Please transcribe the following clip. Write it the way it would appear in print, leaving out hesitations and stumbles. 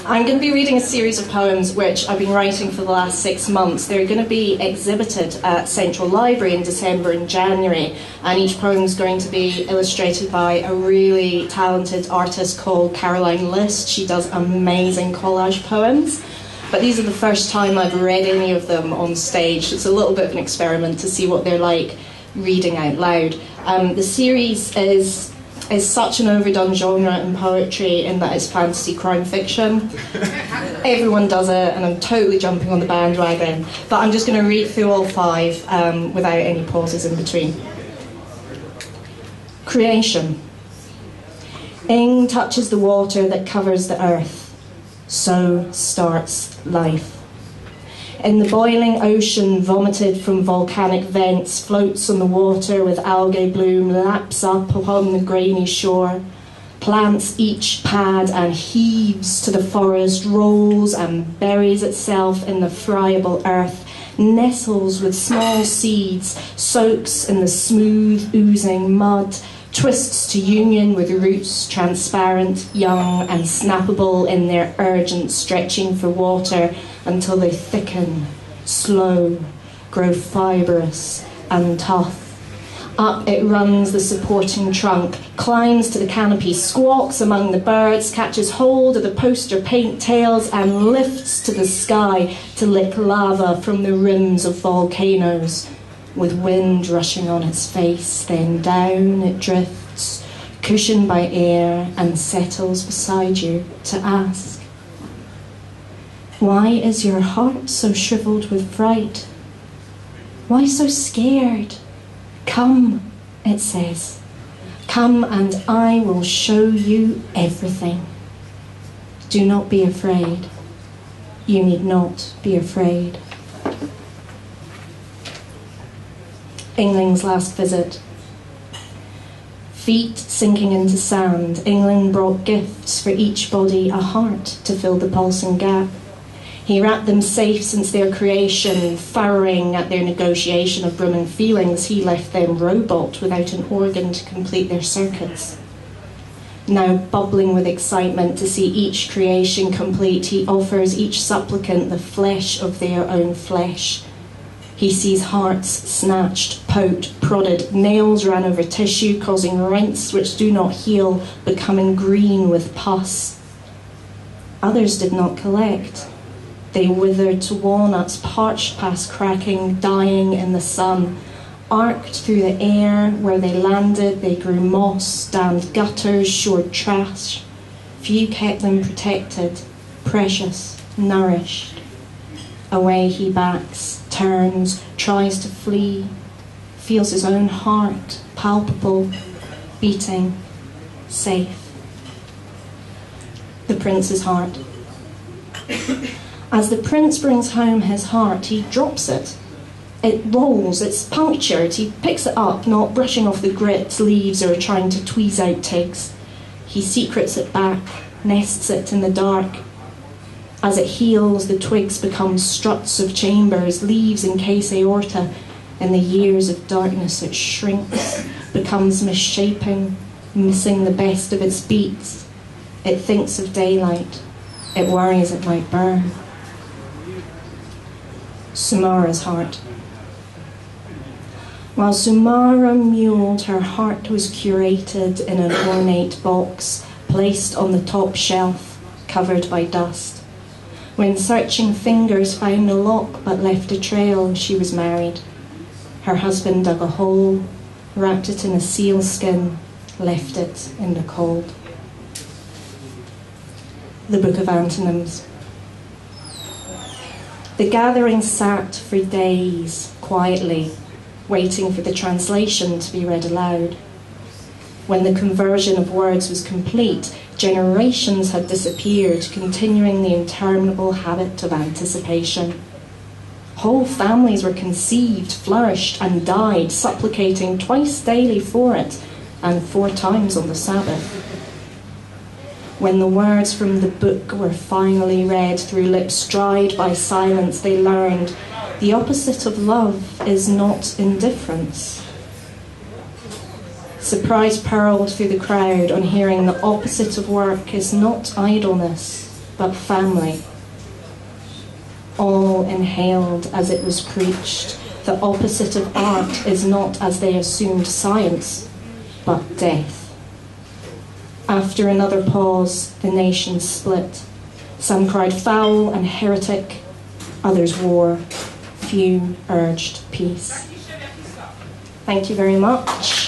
I'm going to be reading a series of poems which I've been writing for the last 6 months. They're going to be exhibited at Central Library in December and January, and each poem is going to be illustrated by a really talented artist called Caroline List. She does amazing collage poems, but these are the first time I've read any of them on stage. It's a little bit of an experiment to see what they're like reading out loud. The series is such an overdone genre in poetry in that it's fantasy crime fiction. Everyone does it, and I'm totally jumping on the bandwagon. But I'm just going to read through all 5 without any pauses in between. Creation. Ing touches the water that covers the earth. So starts life. In the boiling ocean, vomited from volcanic vents, floats on the water with algae bloom, laps up upon the grainy shore, plants each pad and heaves to the forest, rolls and buries itself in the friable earth, nestles with small seeds, soaks in the smooth, oozing mud, twists to union with roots transparent, young and snappable in their urgent stretching for water until they thicken, slow, grow fibrous and tough. Up it runs the supporting trunk, climbs to the canopy, squawks among the birds, catches hold of the poster paint tails and lifts to the sky to lick lava from the rims of volcanoes. With wind rushing on its face, then down it drifts, cushioned by air, and settles beside you to ask, why is your heart so shriveled with fright? Why so scared? Come, it says, come and I will show you everything. Do not be afraid. You need not be afraid. Ingling's last visit. Feet sinking into sand, Ingling brought gifts for each body, a heart to fill the pulsing gap. He wrapped them safe since their creation, furrowing at their negotiation of brimming feelings. He left them robot without an organ to complete their circuits. Now bubbling with excitement to see each creation complete, he offers each supplicant the flesh of their own flesh. He sees hearts snatched, poked, prodded, nails ran over tissue, causing rents which do not heal, becoming green with pus. Others did not collect. They withered to walnuts, parched past cracking, dying in the sun. Arced through the air, where they landed, they grew moss, dammed gutters, shored trash. Few kept them protected, precious, nourished. Away he backs, turns, tries to flee, feels his own heart, palpable, beating, safe. The prince's heart. As the prince brings home his heart, he drops it. It rolls, it's punctured. He picks it up, not brushing off the grit, leaves, or trying to tweeze out tigs. He secrets it back, nests it in the dark. As it heals, the twigs become struts of chambers, leaves encase aorta. In the years of darkness it shrinks, becomes misshapen, missing the best of its beats. It thinks of daylight. It worries it might burn. Sumara's heart. While Sumara muled, her heart was curated in an ornate box, placed on the top shelf, covered by dust. When searching fingers found a lock but left a trail, she was married. Her husband dug a hole, wrapped it in a seal skin, left it in the cold. The Book of Antonyms. The gathering sat for days, quietly, waiting for the translation to be read aloud. When the conversion of words was complete, generations had disappeared, continuing the interminable habit of anticipation. Whole families were conceived, flourished, and died, supplicating twice daily for it, and 4 times on the Sabbath. When the words from the book were finally read through lips dried by silence, they learned the opposite of love is not indifference. Surprise pearled through the crowd on hearing the opposite of work is not idleness, but family. All inhaled as it was preached. The opposite of art is not, as they assumed, science, but death. After another pause, the nation split. Some cried foul and heretic, others war. Few urged peace. Thank you very much.